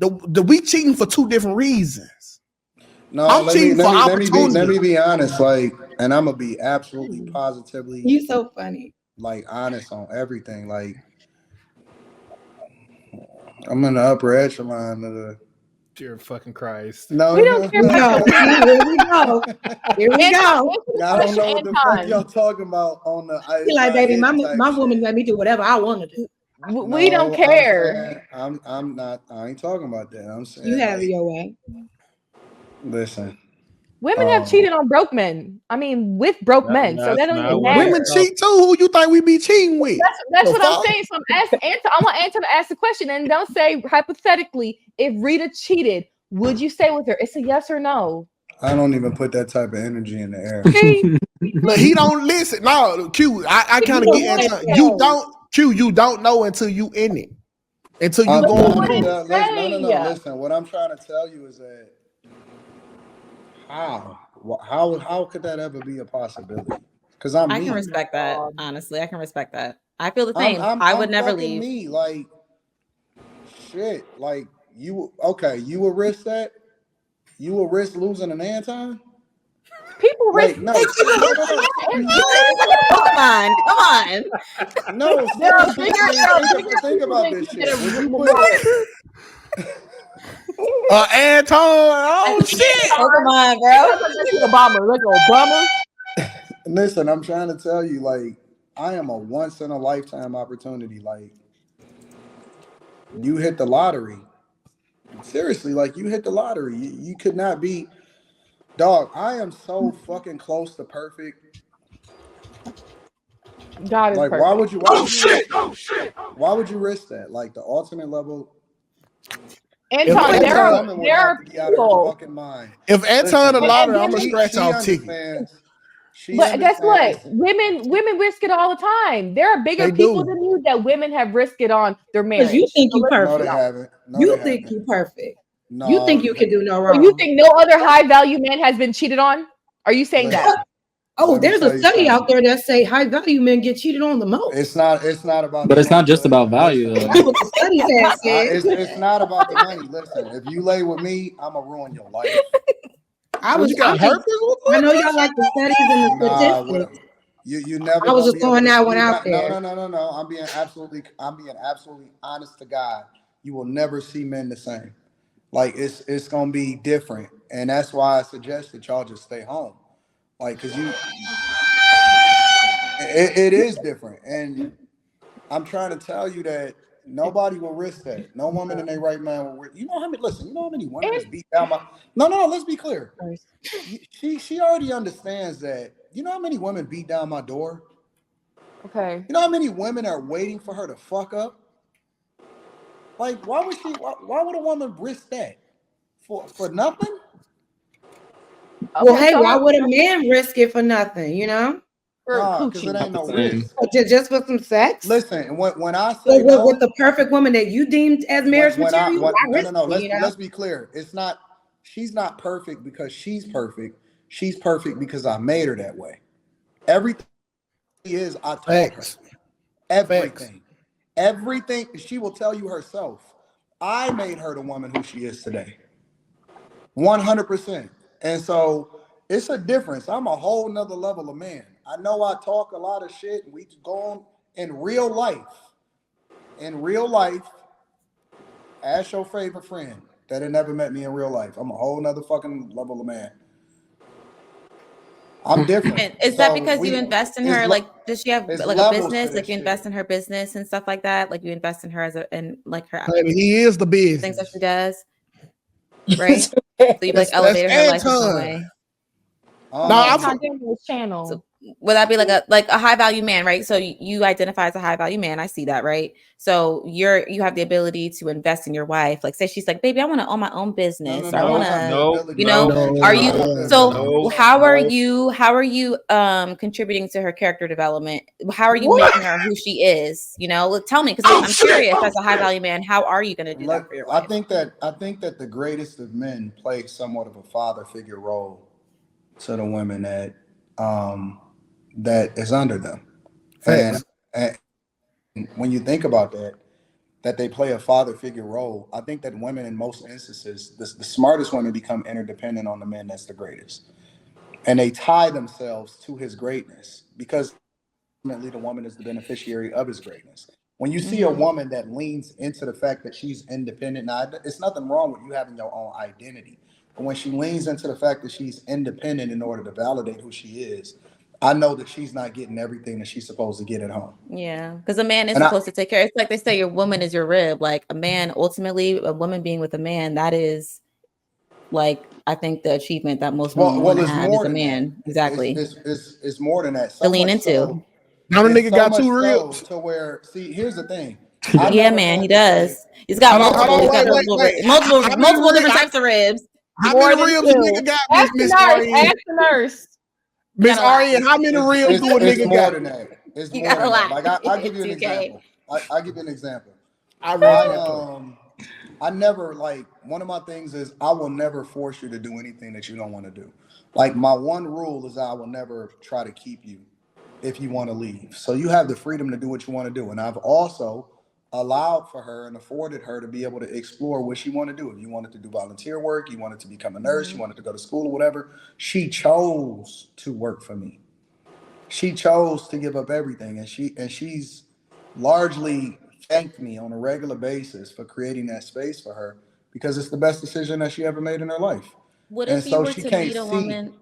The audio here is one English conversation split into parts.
The we cheating for two different reasons. No, I'm cheating for opportunity. Let me be honest, like, and I'm gonna be absolutely positively. You so funny. Like honest on everything. Like I'm in the upper echelon of the. Dear fucking Christ. No, we don't care about here we go. Here we go. I don't know what the fuck y'all talking about on the. You're like, baby, my woman let me do whatever I want to do. We don't care. I'm not. I ain't talking about that. I'm saying you have your way. Listen, women have cheated on broke men. I mean, with broke men. So that don't even matter. Women cheat too. Who you think we be cheating with? That's what I'm saying. So I'm asking Anton. I want Anton to ask the question, and don't say hypothetically. If Rita cheated, would you stay with her? It's a yes or no. I don't even put that type of energy in the air. Look, he don't listen. No, Q. I kind of get Anton. You don't. Q. You don't know until you in it. Until you go on. No. Listen, what I'm trying to tell you is that how could that ever be a possibility? Because I can respect that. Honestly, I can respect that. I feel the same. I would never leave. Me, like shit. Like you would risk that? You would risk losing an Anton? People risk. No. Come on. No, think about this shit. Anton, oh shit! Oh, come on, bro. Obama. Listen, I'm trying to tell you, like, I am a once in a lifetime opportunity. Like, you hit the lottery. Seriously, like you hit the lottery. You could not be, dog. I am so fucking close to perfect. God is like, perfect. Why would you risk that? Like the ultimate level. Anton, there are people. If Anton a lottery, I'm gonna scratch off ticket. But guess what? Women risk it all the time. There are bigger people than you that women have risked it on their marriage. You think you perfect. No, they haven't. You think you perfect. No, you think you can do no wrong. So you think no other high value man has been cheated on? Are you saying that? Oh, there's a study out there that say high value men get cheated on the most. It's not about. But it's not just about value, though. That's what the study says. It's not about the money. Listen, if you lay with me, I'ma ruin your life. I know y'all like the studies and the statistics. You never. I was just throwing that one out there. No. I'm being absolutely honest to God. You will never see men the same. Like it's gonna be different, and that's why I suggest that y'all just stay home. Like, cause it is different, and I'm trying to tell you that nobody will risk that. No woman in their right mind will risk. You know how many women just beat down my. No. Let's be clear. She already understands that. You know how many women beat down my door? Okay. You know how many women are waiting for her to fuck up? Like, why would a woman risk that for nothing? Well, hey, why would a man risk it for nothing? You know, because it ain't no risk. Just for some sex. Listen, when I say with the perfect woman that you deemed as marriage material, no. Let's be clear. It's not. She's not perfect because she's perfect. She's perfect because I made her that way. Everything is I taught her. Everything. Everything she will tell you herself. I made her the woman who she is today. 100%. And so it's a difference. I'm a whole nother level of man. I know I talk a lot of shit. We go on in real life. In real life, ask your favorite friend that had never met me in real life. I'm a whole nother fucking level of man. I'm different. And is that because you invest in her? Like, does she have like a business? Like, you invest in her business and stuff like that? Like, you invest in her as her he is the business. Things that she does. Right? So you like elevated her life in some way. I'm on channel. So would that be like a high value man, right? So you identify as a high value man. I see that, right? So you have the ability to invest in your wife. Like, say she's like, baby, I want to own my own business. I want to, are you? So how are you contributing to her character development? How are you making her who she is? You know, tell me, because I'm curious. As a high value man, how are you going to do that for your wife? I think that the greatest of men play somewhat of a father figure role to the women that is under them. And when you think about that, that they play a father figure role. I think that women in most instances, the smartest women become interdependent on the men that's the greatest. And they tie themselves to his greatness because ultimately the woman is the beneficiary of his greatness. When you see a woman that leans into the fact that she's independent, now it's nothing wrong with you having your own identity. But when she leans into the fact that she's independent in order to validate who she is, I know that she's not getting everything that she's supposed to get at home. Yeah, because a man is supposed to take care. It's like they say your woman is your rib. Like a man, ultimately, a woman being with a man, that is like, I think the achievement that most women want to have is a man. Exactly. It's more than that. To lean into. Now the nigga got 2 ribs. To where, see, here's the thing. Yeah, man, he does. He's got multiple different types of ribs. How many ribs a nigga got, Miss Ariane? Ask the nurse. Miss Ariane, how many ribs do a nigga got? Than that. It's more than that. Like I'll give you an example. I'll give you an example. I never, like, one of my things is I will never force you to do anything that you don't want to do. Like, my one rule is I will never try to keep you if you want to leave. So you have the freedom to do what you want to do. And I've also allowed for her and afforded her to be able to explore what she wanted to do. If you wanted to do volunteer work, you wanted to become a nurse, you wanted to go to school or whatever, she chose to work for me. She chose to give up everything. And she's largely thanked me on a regular basis for creating that space for her because it's the best decision that she ever made in her life. What if you were to meet a woman?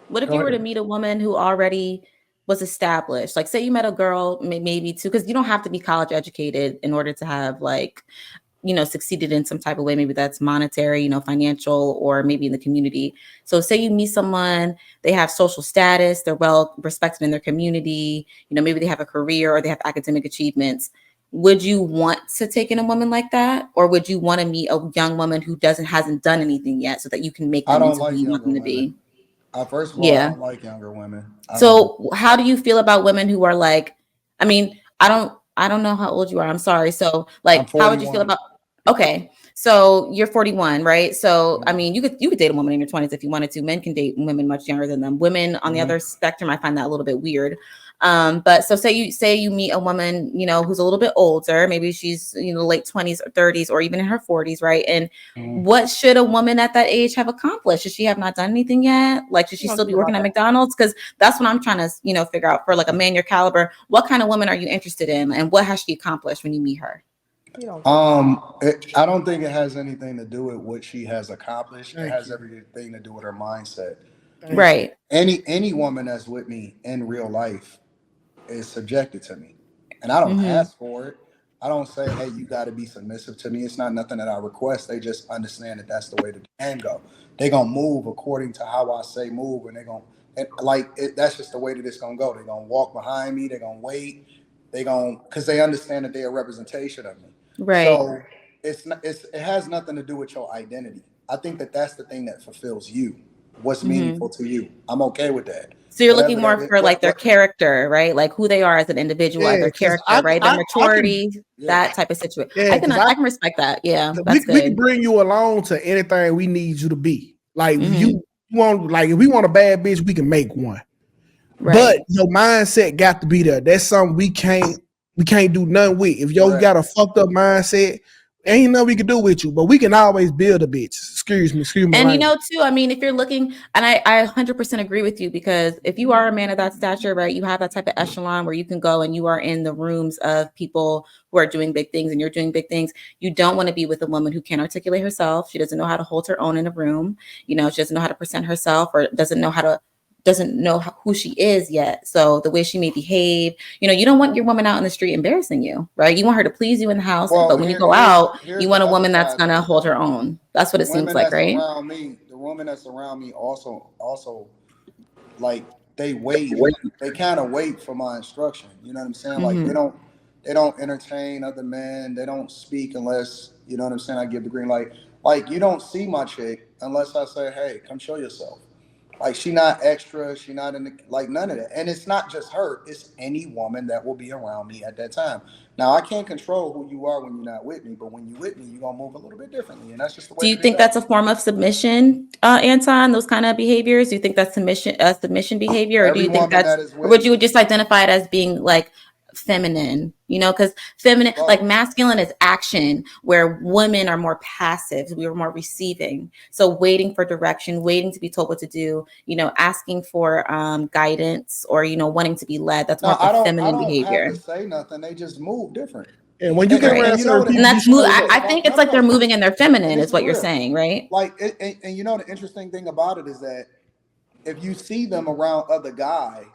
What if you were to meet a woman who already was established? Like, say you met a girl, maybe too, because you don't have to be college educated in order to have, like, you know, succeeded in some type of way. Maybe that's monetary, you know, financial, or maybe in the community. So say you meet someone, they have social status, they're well respected in their community, you know, maybe they have a career or they have academic achievements. Would you want to take in a woman like that? Or would you want to meet a young woman who hasn't done anything yet so that you can make them into who you want them to be? First of all, I don't like younger women. So how do you feel about women who are like, I mean, I don't know how old you are. I'm sorry. So, like, how would you feel about, okay, so you're 41, right? So, I mean, you could date a woman in your 20s if you wanted to. Men can date women much younger than them. Women on the other spectrum, I find that a little bit weird. But so say you meet a woman, you know, who's a little bit older, maybe she's, you know, late 20s or 30s or even in her 40s, right? And what should a woman at that age have accomplished? Should she have not done anything yet? Like, should she still be working at McDonald's? Because that's what I'm trying to, you know, figure out for, like, a man your caliber. What kind of woman are you interested in, and what has she accomplished when you meet her? I don't think it has anything to do with what she has accomplished. It has everything to do with her mindset. Right. Any woman that's with me in real life is subjected to me, and I don't ask for it. I don't say, hey, you got to be submissive to me. It's not nothing that I request. They just understand that that's the way the game go. They gonna move according to how I say move, and they gonna, that's just the way that it's gonna go. They're gonna walk behind me. They're gonna wait. Because they understand that they're a representation of me. Right. So it has nothing to do with your identity. I think that that's the thing that fulfills you. What's meaningful to you. I'm okay with that. So you're looking more for, like, their character, right? Like who they are as an individual, their character, right? Their maturity, that type of situation. I can respect that. Yeah, that's good. We can bring you along to anything we need you to be. Like, you want, like, if we want a bad bitch, we can make one. Right. But your mindset got to be there. That's something we can't do nothing with. If you got a fucked up mindset, ain't nothing we can do with you. But we can always build a bitch. Excuse me. And you know, too, I mean, if you're looking, and I 100% agree with you, because if you are a man of that stature, right, you have that type of echelon where you can go and you are in the rooms of people who are doing big things and you're doing big things. You don't want to be with a woman who can't articulate herself. She doesn't know how to hold her own in a room. You know, she doesn't know how to present herself, or doesn't know who she is yet. So the way she may behave, you know, you don't want your woman out in the street embarrassing you, right? You want her to please you in the house, but when you go out, you want a woman that's going to hold her own. That's what it seems like, right? The women that's around me also like, they wait. They kind of wait for my instruction. You know what I'm saying? Like, they don't entertain other men. They don't speak unless, you know what I'm saying, I give the green light. Like, you don't see my chick unless I say, hey, come show yourself. Like, she not extra, she not in the, like, none of that. And it's not just her, it's any woman that will be around me at that time. Now, I can't control who you are when you're not with me, but when you're with me, you're going to move a little bit differently. And that's just the way. Do you think that's a form of submission, Anton, those kind of behaviors? Do you think that's submission behavior? Or do you think or would you just identify it as being, like, feminine, you know, because feminine, like masculine is action, where women are more passive. We are more receiving. So waiting for direction, waiting to be told what to do, you know, asking for guidance, or, you know, wanting to be led. That's more of the feminine behavior. Have to say nothing. They just move different. And when you get around certain people, and that's I think it's like they're moving in their feminine, is what you're saying, right? Like, and you know, the interesting thing about it is that if you see them around other guys,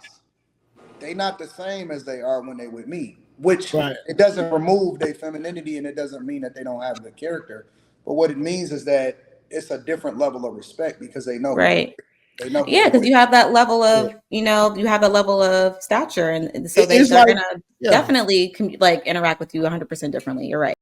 they not the same as they are when they with me. Which it doesn't remove their femininity, and it doesn't mean that they don't have the character. But what it means is that it's a different level of respect, because they know. Right. Because you have that level of, you know, you have a level of stature, and so they're gonna definitely like interact with you 100% differently. You're right.